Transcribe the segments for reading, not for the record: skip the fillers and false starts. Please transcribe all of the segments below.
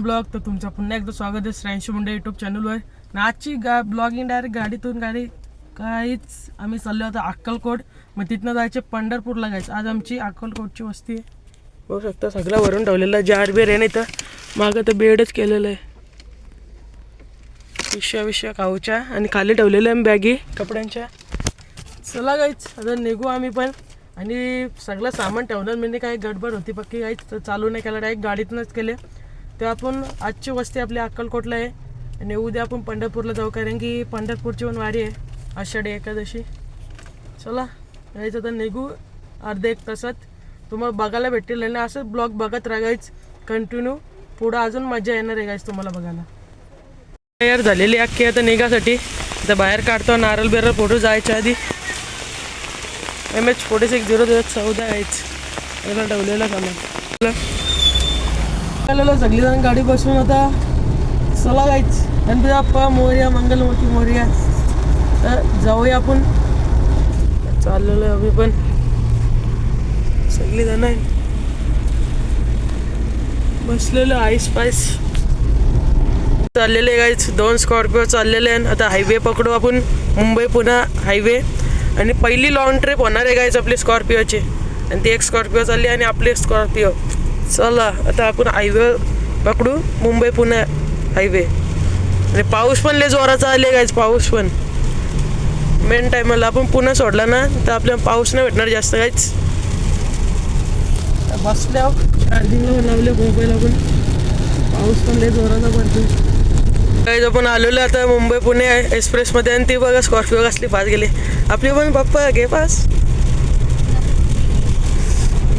Blog. तर तुमचं पुन्हा एकदा स्वागत आहे श्रेयांशी मुंडे यूट्यूब चॅनलवर. आजची ब्लॉगिंग डायरेक्ट गाडीतून काहीच आम्ही चाललो होतो अक्कलकोट. मग तिथनं जायचे पंढरपूरला जायचं. आज आमची अक्कलकोटची वस्ती आहे. बघू शकता सगळं भरून ठेवलेलं आहे. जार बेर आहे नाही तर मागं तर बेडच केलेलं आहे. पिशव्या खाऊच्या आणि खाली ठेवलेल्या आहे बॅगी कपड्यांच्या. चला गाईच आता निघू आम्ही पण. आणि सगळं सामान ठेवणार म्हणजे काही गडबड होती पक्की काहीच चालू नाही केलं, डायरेक्ट गाडीतूनच केले. तर आपण आजची वस्ती आपली अक्कलकोटला आहे आणि उद्या आपण पंढरपूरला जाऊ, कारण की पंढरपूरची पण वारी आहे आषाढी एकादशी. चला यायचं तर निघू अर्धा एक तासात. तुम्हाला बघायला भेटेल आणि असं ब्लॉग बघत राहायच कंटिन्यू. पुढं अजून मजा येणार आहे गाईच तुम्हाला बघायला. तयार झालेली अख्खी आता निघासाठी. तर बाहेर काढतो नारळ बेरळ फोटो जायच्या आधी. MH46 याला ठेवलेला सामान सगळीजण गाडी बसून आता चला जायच. गणपती बाप्पा मोरया, मंगलमूर्ती मोरया. तर जाऊया आपण. चाललेलो आहे आम्ही पण सगळीजण आहे बसलेलो आईस पाईस. चाललेले गाईच 2 स्कॉर्पिओ चाललेले आहे. आता हायवे पकडू आपण, मुंबई पुणे हायवे. आणि पहिली लॉंग ट्रिप होणार आहे गाईच आपली स्कॉर्पिओची. आणि ती एक स्कॉर्पिओ चालली आणि आपली स्कॉर्पिओ. चला आता आपण हायवे पकडू, मुंबई पुणे हायवे. आणि पाऊस पण लय जोराचा आले गाईच. पाऊस पण मेन टायमाला आपण पुणे सोडला ना तर आपल्याला पाऊस नाही भेटणार जास्त गाईच. बसल्यावर चार्जिंगला लावले मोबाईल आपण. पाऊस पण लय जोराचा पडतो गाईज. आपण आलेलो आता मुंबई पुणे एक्सप्रेसमध्ये. आणि ती बघा स्कॉर्पिओ कसली पास गेली आपली पण. पप्पा घे पास.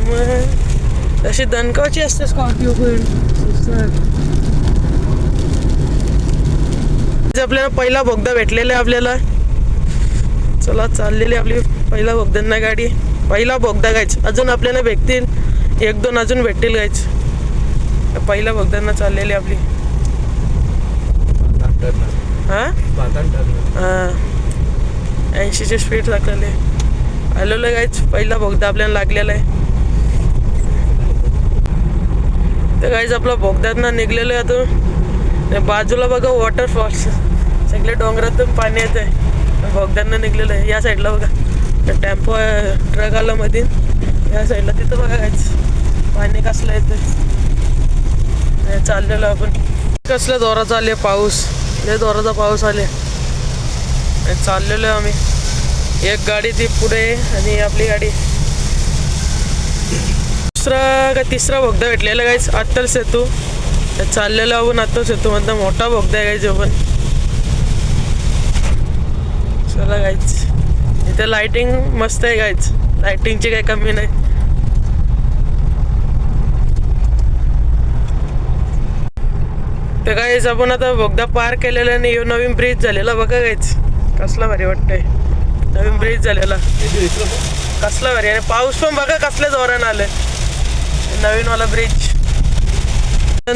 मग अशी दणकाची असते स्कॉर्पिओ पण. आपल्याला पहिला बोगदा भेटलेला आहे आपल्याला. चला चाललेली आपली पहिला बोगद्यांना गाडी. पहिला बोगदा गायच. अजून आपल्याला भेटतील 1-2 अजून भेटतील गायच. पहिला बोगद्यांना चाललेली आपली. हां 80ची स्पीड दाखवले. आलेलं गायच पहिला बोगदा आपल्याला लागलेला आहे. तर गायच आपला बोगद्यातनं निघलेलं आहे आता. बाजूला बघा वॉटरफॉल्स. सगळे डोंगरातून पाणी येत आहे. बोगद्यानं निघलेलं आहे. या साईडला बघा टेम्पो ट्रक आला मध्ये. या साईडला तिथं बघा गायच पाणी कसलं येतं. चाललेलं आपण. कसलं जोराचा आले पाऊस. लय जोराचा पाऊस आले. चाललेलो आहे आम्ही. एक गाडी ती पुढे आणि आपली गाडी. दुसरा का तिसरा बोगदा भेटलेला गाईच अत्तल सेतू. चाललेलो आपण अत्तल सेतू मधला मोठा बोगदा आहे गाईच आपण. चला गाईच इथे लाइटिंग मस्त आहे गाईच. लाइटिंगची काही कमी नाही. तर गाईच आपण आता बोगदा पार केलेला आणि नवीन ब्रिज झालेला बघा गाईच. कसला भारी वाटतंय. नवीन ब्रिज झालेला कसला भारी. आणि पाऊस पण बघा कसल्या जोरानं आलं. नवीनवाला ब्रिज.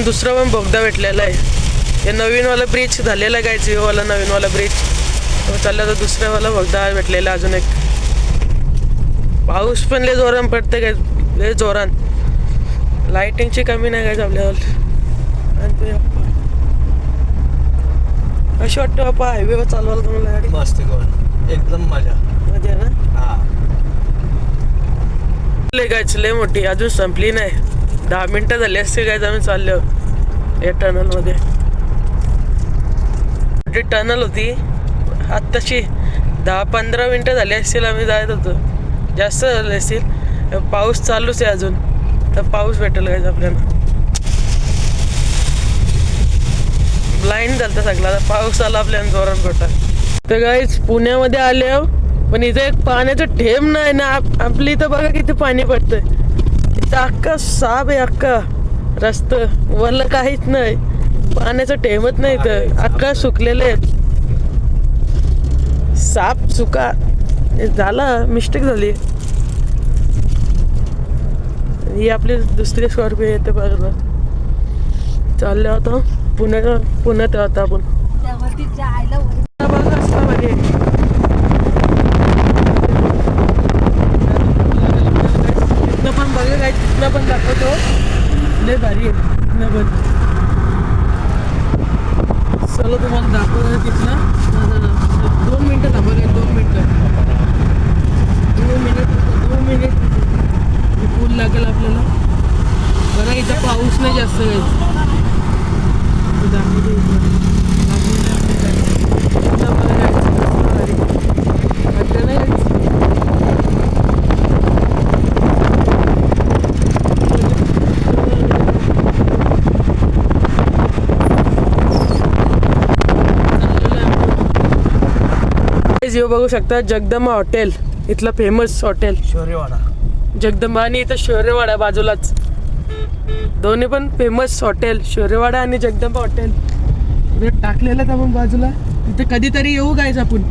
दुसरा पण बोगदा भेटलेला आहे. हे नवीनवाला ब्रिज झालेला आहे गाईच. वाला नवीनवाला ब्रिज चालला. तर दुसऱ्यावाला बोगदा भेटलेला अजून एक. पाऊस पण लय जोरान पडते काय. लय जोरान. लाइटिंगची कमी नाही गाईच आपल्यावर. कशी वाटतं बाप्पा हायवेवर चालवायला तुम्हाला गाडी. मस्त एकदम मजा मध्ये ना. लय गायच लय मोठी अजून संपली नाही. 10 मिनिटं झाली असते गायच आम्ही चाललो या टनलमध्ये. मोठी टनल होती. आत्ताशी 10-15 मिनिटं झाली असतील आम्ही जायत होतो. जास्त झाले असतील. पाऊस चालूच आहे अजून. तर पाऊस भेटेल गायच आपल्याला. ब्लाइंड झालं सगळा. पाऊस आला आपल्याला जोरात गोटा. तर गाईच पुण्यामध्ये आले पण इथे एक पाण्याचं ठेब नाही ना. आपली इथं बघा किती पाणी पडतंय. इथं अख्खा साप आहे. अख्खा रस्ता वरलं काहीच नाही. पाण्याचं ठेबच नाही इथं. अख्खा सुकलेले आहेत. साप सुका झाला. मिस्टेक झाली. ही आपली दुसरी स्कॉर्पिओ येते बघा. चालले होतो पुण्यात आता आपण. बघा असला भारी. तिथनं पण बघा काय. तिथनं पण दाखवतो. लय भारी आहे तिथनं पण. बाजू बघू शकता जगदंबा हॉटेल, इथलं फेमस हॉटेल शौर्यवाडा. जगदंबा, आणि इथं शौर्यवाडा बाजूलाच. दोन्ही पण फेमस हॉटेल, शौर्यवाडा आणि जगदंबा हॉटेल. टाकलेलं तर आपण बाजूला. तिथे कधीतरी येऊ गायच आपण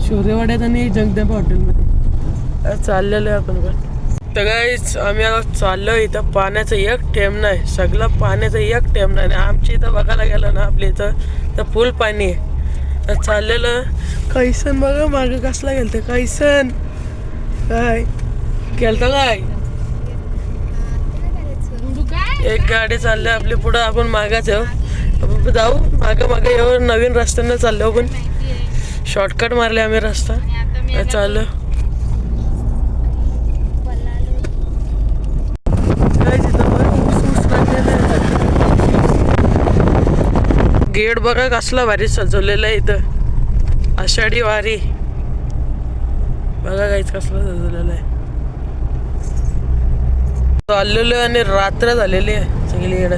शौर्यवाड्यात आणि जगदंबा हॉटेलमध्ये. चाललेलं आहे आपण पण. तर गाईच आम्ही आता चाललो. इथं पाण्याचं एक थेंब नाही, सगळं पाण्याचं एक थेंब नाही. आमच्या इथं बघायला गेलं ना आपल्या इथं तर फुल पाणी आहे. तर चाललेलं कैसन बघा मागं कसला गेलतं कैसन. काय गेलतं काय, एक गाडी चालली आपली पुढं, आपण मागाच येऊ. आपण जाऊ मागं येऊ. नवीन रस्त्यानं चाललो आपण, शॉर्टकट मारले आम्ही रस्ता. चाललो गेट बघा कसला भारी सजवलेला आहे इथं. आषाढी वारी बघा काहीच कसला सजवलेला आहे. चाललेलो आणि रात्र झालेली आहे सगळीकडे.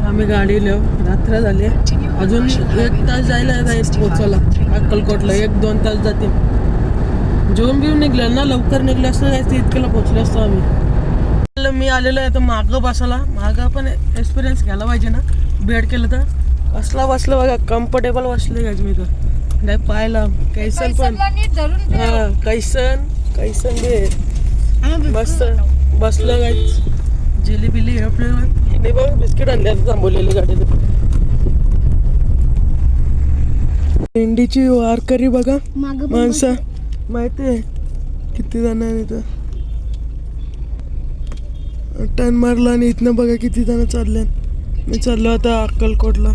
आम्ही गाडी लिहू, रात्र झाली आहे. अजून 1 तास जायला पोचायला अक्कलकोटला. 1-2 तास जातील. जेवण बिवून निघलं ना, लवकर निघलं असतं जायचं इतक्याला पोचलो असतो आम्ही. मी आलेलो आहे तर मागं बसायला. मागं पण एक्सपिरियन्स घ्यायला पाहिजे ना, बेड केलं तर. कसला बसलं बघा, कम्फर्टेबल बसले गायच मी तर. नाही पाहायला कैसन पण कैसन बे मस्त बसलं गायच. जिलेबिली आपल्याला बघ बिस्किट आणले थांबवलेली गाडीत. भेंडीची वारकरी बघा माणसं, माहिती आहे किती जण आहे इथं. टर्न मारला आणि इथनं बघा किती जण चालले. मी चाललो आता अक्कलकोटला.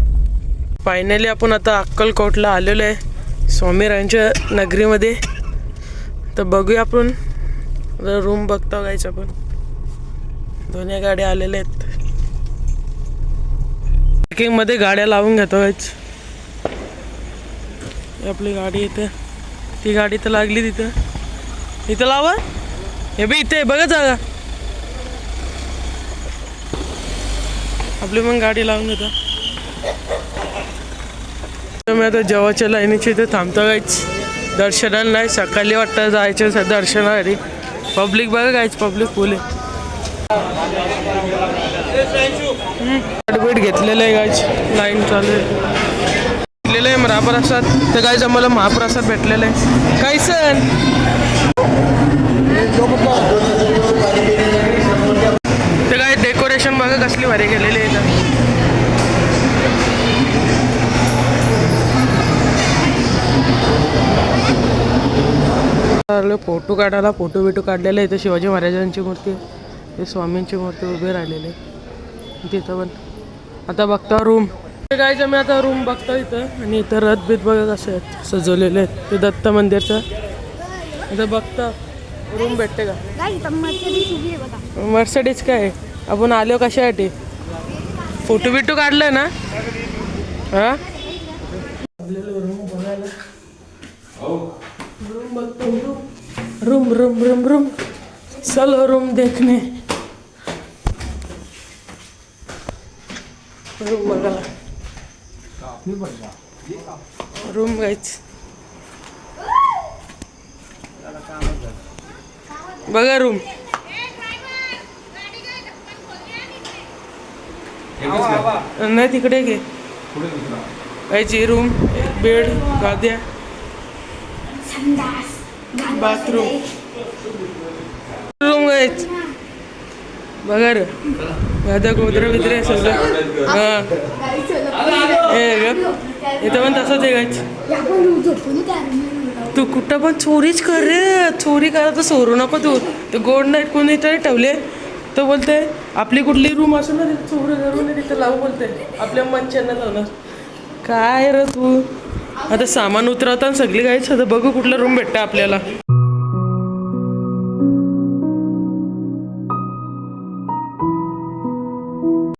फायनली आपण आता अक्कलकोटला आलेलो आहे, स्वामीरायांच्या नगरीमध्ये. तर बघूया आपण रूम बघतो गायचं आपण. दोन्ही गाड्या आलेल्या आहेत. पार्किंगमध्ये गाड्या लावून घेतो गायच. आपली गाडी इथे, ती गाडी तर लागली तिथं. इथं लावा, हे बी इथे बघा जागा. आपली मग गाडी लावून घेतो. मी आता जेवाच्या लाईनीची इथे थांबतो गायच. दर्शनाला नाही, सकाळी वाटतं जायचं दर्शनासाठी. पब्लिक बघा गायच, पब्लिक फुल आहे. भेट घेतलेलं आहे गायच, लाईन चालू आहे. भेटलेलं आहे महाप्रसाद. तर गायच आम्हाला महाप्रसाद भेटलेलं आहे. काय सण ते काय डेकोरेशन बघा कसली भारी केलेली आहे. फोटो काढायला, फोटो बिटो काढलेला आहे. इथं शिवाजी महाराजांची मूर्ती, ते स्वामींची मूर्ती उभे राहिलेली आहे तिथं पण. आता बघता रूम. काय मी आता रूम बघतो इथं. आणि इथं रथ बीत बघा कसे आहेत सजवलेले आहेत. ते दत्त मंदिरचं इथं बघता रूम भेटते का. मर्सिडीज काय आपण आलो कशासाठी, फोटो बिटो काढलाय ना. हा रूम बघायला, रूम बघतो. रूम रूम रूम रूम चलो रूम देखने. रूम बघायला, रूम गायच बघा रूम. नाही तिकडे घे गायची रूम. बेड, गाद्या, बाथरूम, रूम गायच बघा रे. गाद्या गोदरे बिद्रे सगळं. हां हे इथं पण तसंच आहे गायच. तू कुठं पण चोरीच कर रे. चोरी करा तर सोरू नको तू. ते गोड नाईट कोणी तरी ठेवले तर बोलते आपली कुठली रूम असेल ना तिथे चोरी करून तिथं लावू बोलते. आपल्या मंचांना लावणार काय रे तू. आता सामान उतरवता सगळी गायच. आता बघू कुठला रूम भेटतं आपल्याला.